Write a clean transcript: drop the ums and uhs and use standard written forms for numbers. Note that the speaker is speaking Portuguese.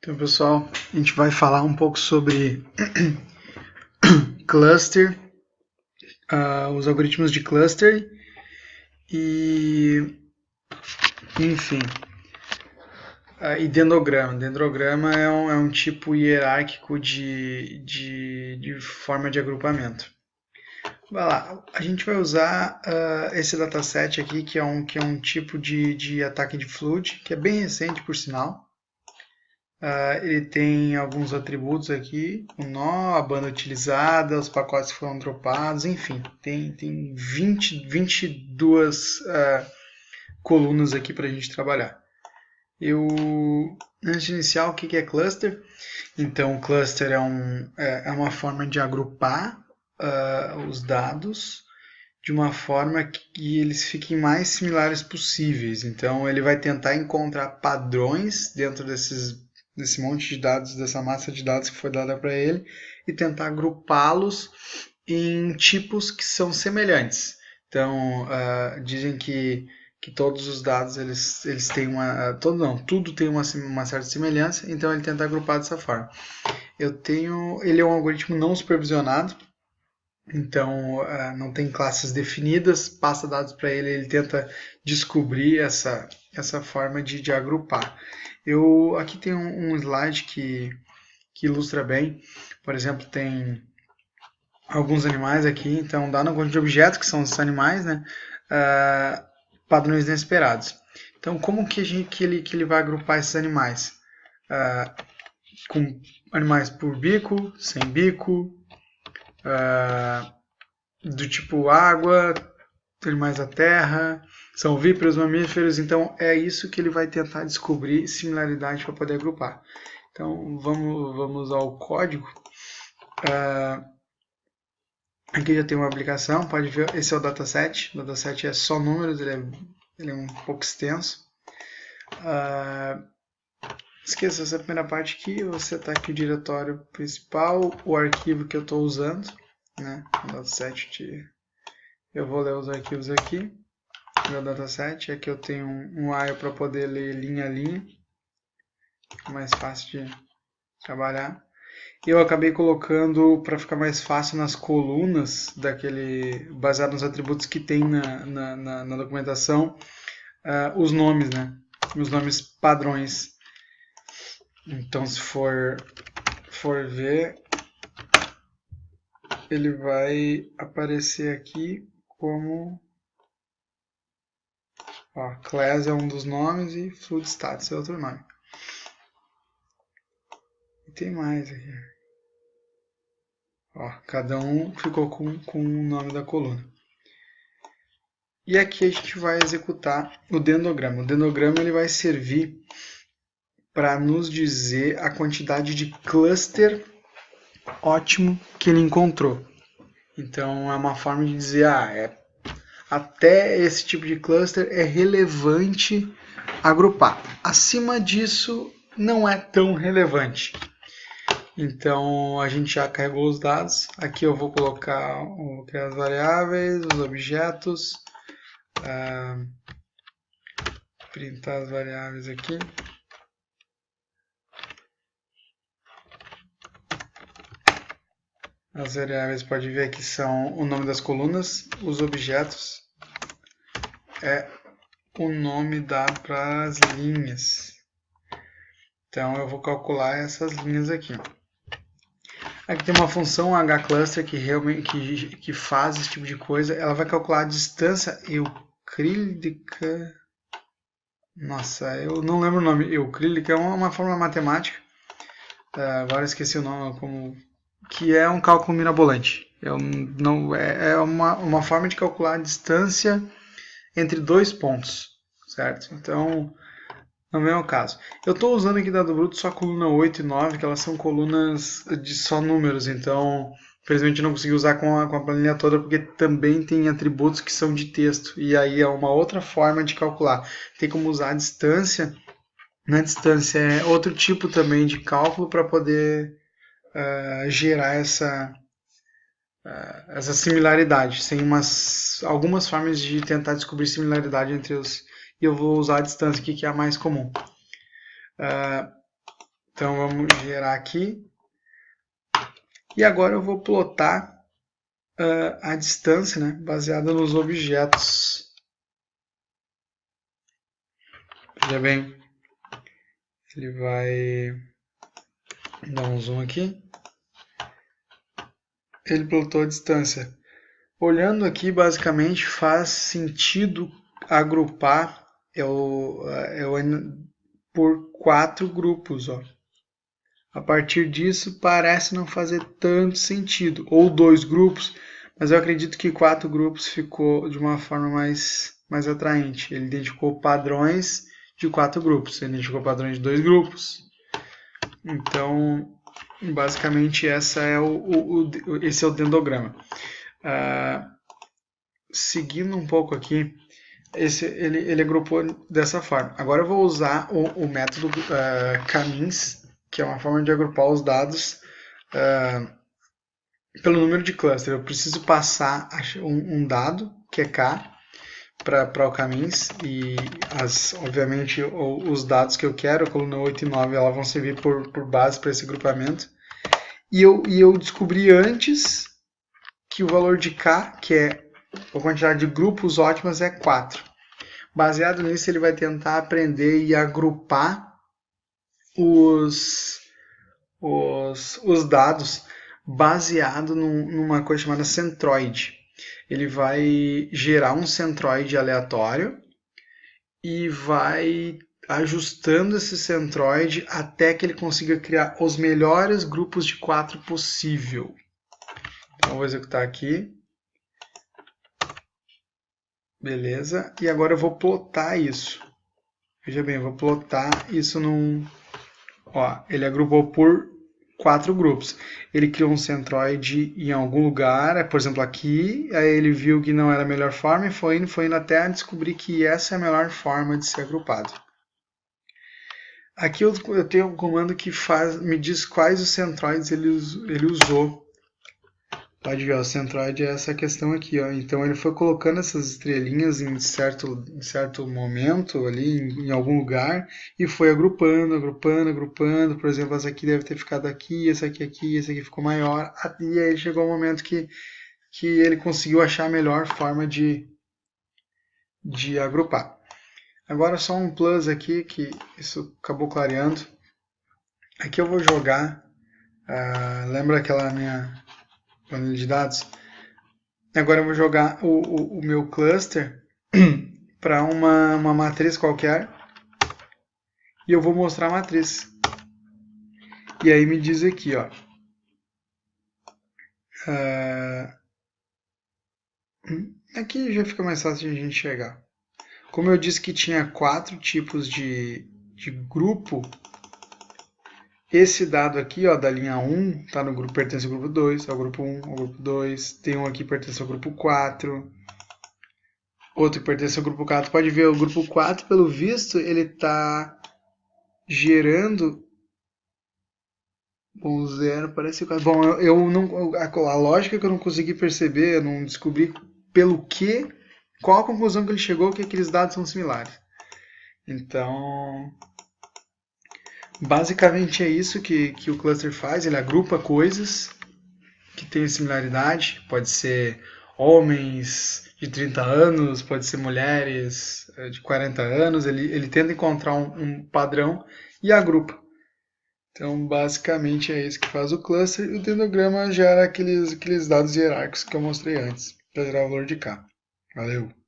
Então, pessoal, a gente vai falar um pouco sobre cluster, os algoritmos de cluster e, enfim, e dendrograma. Dendrograma é um tipo hierárquico de forma de agrupamento. Vai lá, a gente vai usar esse dataset aqui, que é um tipo de ataque de flood, que é bem recente, por sinal. Ele tem alguns atributos aqui, o nó, a banda utilizada, os pacotes que foram dropados, enfim, tem 22 colunas aqui para a gente trabalhar. Antes de iniciar, o que é cluster? Então, cluster é uma forma de agrupar os dados de uma forma que eles fiquem mais similares possíveis. Então, ele vai tentar encontrar padrões dentro desse monte de dados, dessa massa de dados que foi dada para ele, e tentar agrupá-los em tipos que são semelhantes. Então, dizem que todos os dados eles têm tudo tem uma certa semelhança, então ele tenta agrupar dessa forma. Ele é um algoritmo não supervisionado, então não tem classes definidas, passa dados para ele, ele tenta descobrir essa forma de agrupar. Aqui tem um slide que ilustra bem. Por exemplo, tem alguns animais aqui, então dá no conjunto de objetos, que são os animais, né? Padrões inesperados. Então, como que ele vai agrupar esses animais? Com animais por bico, sem bico, do tipo água, animais da terra, são ovíparos, mamíferos, então é isso que ele vai tentar descobrir similaridade para poder agrupar. Então vamos ao código. Aqui já tem uma aplicação, pode ver, esse é o dataset. O dataset é só números, ele é um pouco extenso. Esqueça essa primeira parte aqui, você está aqui o diretório principal, o arquivo que eu estou usando, né? O dataset eu vou ler os arquivos aqui, meu dataset. Aqui eu tenho um while para poder ler linha a linha, mais fácil de trabalhar. Eu acabei colocando para ficar mais fácil nas colunas, baseado nos atributos que tem na documentação, os nomes, né? Os nomes padrões. Então, se for ver, ele vai aparecer aqui como class é um dos nomes e flood status é outro nome. E tem mais aqui. Cada um ficou com o nome da coluna. E aqui a gente vai executar o dendrograma. O dendrograma ele vai servir para nos dizer a quantidade de cluster ótimo que ele encontrou. Então é uma forma de dizer, até esse tipo de cluster é relevante agrupar. Acima disso não é tão relevante. Então a gente já carregou os dados. Aqui eu vou colocar as variáveis, os objetos, printar as variáveis aqui. As variáveis, pode ver que são o nome das colunas, os objetos é o nome dado para as linhas. Então eu vou calcular essas linhas aqui. Aqui tem uma função hcluster que faz esse tipo de coisa. Ela vai calcular a distância euclídica. Nossa, eu não lembro o nome. Euclídica é uma fórmula matemática. Agora esqueci o nome, que é um cálculo mirabolante. É uma forma de calcular a distância entre dois pontos, certo? Então, no mesmo caso. Eu estou usando aqui dado bruto só a coluna 8 e 9, que elas são colunas de só números, então infelizmente não consegui usar com a planilha toda, porque também tem atributos que são de texto, e aí é uma outra forma de calcular. Tem como usar a distância. Na distância é outro tipo também de cálculo para poder gerar essa similaridade. Tem algumas formas de tentar descobrir similaridade entre os... E eu vou usar a distância aqui, que é a mais comum. Então vamos gerar aqui. E agora eu vou plotar a distância, né, baseada nos objetos. Veja bem, ele vai dar um zoom aqui. Ele plotou a distância. Olhando aqui, basicamente faz sentido agrupar por 4 grupos. Ó. A partir disso, parece não fazer tanto sentido. Ou 2 grupos, mas eu acredito que 4 grupos ficou de uma forma mais atraente. Ele identificou padrões de 4 grupos, ele identificou padrões de 2 grupos. Então, basicamente, esse é o dendrograma. Seguindo um pouco aqui, ele agrupou dessa forma. Agora eu vou usar o método Camins, que é uma forma de agrupar os dados pelo número de cluster. Eu preciso passar um dado, que é K, para o Camins, e obviamente os dados que eu quero, a coluna 8 e 9, elas vão servir por base para esse agrupamento. E eu descobri antes que o valor de K, que é a quantidade de grupos ótimas, é 4. Baseado nisso, ele vai tentar aprender e agrupar os dados baseado numa coisa chamada centroide. Ele vai gerar um centroide aleatório e vai ajustando esse centroide até que ele consiga criar os melhores grupos de 4 possível. Então, eu vou executar aqui. Beleza. E agora eu vou plotar isso. Veja bem, eu vou plotar isso num... Ó, ele agrupou por 4 grupos. Ele criou um centroide em algum lugar, por exemplo aqui, aí ele viu que não era a melhor forma e foi indo até descobrir que essa é a melhor forma de ser agrupado. Aqui eu tenho um comando que me diz quais os centroides ele usou. Pode ver, o centroide é essa questão aqui. Ó. Então ele foi colocando essas estrelinhas em certo momento, ali em algum lugar, e foi agrupando. Por exemplo, essa aqui deve ter ficado aqui, essa aqui, essa aqui ficou maior. E aí chegou o momento que ele conseguiu achar a melhor forma de agrupar. Agora só um plus aqui, que isso acabou clareando. Aqui eu vou jogar, lembra aquela minha planilha de dados? Agora eu vou jogar o meu cluster para uma matriz qualquer e eu vou mostrar a matriz. E aí me diz aqui, ó, aqui já fica mais fácil de a gente chegar. Como eu disse que tinha 4 tipos de grupo, esse dado aqui, ó, da linha 1, tá no grupo, pertence ao grupo 2, ao grupo 1, ao grupo 2. Tem um aqui que pertence ao grupo 4. Outro que pertence ao grupo 4. Pode ver, o grupo 4, pelo visto, ele está gerando... Bom, 0 parece 4. Bom, a lógica que eu não consegui perceber, eu não descobri pelo que, qual a conclusão que ele chegou, que aqueles dados são similares. Então... Basicamente é isso que o cluster faz, ele agrupa coisas que têm similaridade, pode ser homens de 30 anos, pode ser mulheres de 40 anos, ele tenta encontrar um padrão e agrupa. Então basicamente é isso que faz o cluster e o dendrograma gera aqueles dados hierárquicos que eu mostrei antes, para gerar o valor de K. Valeu!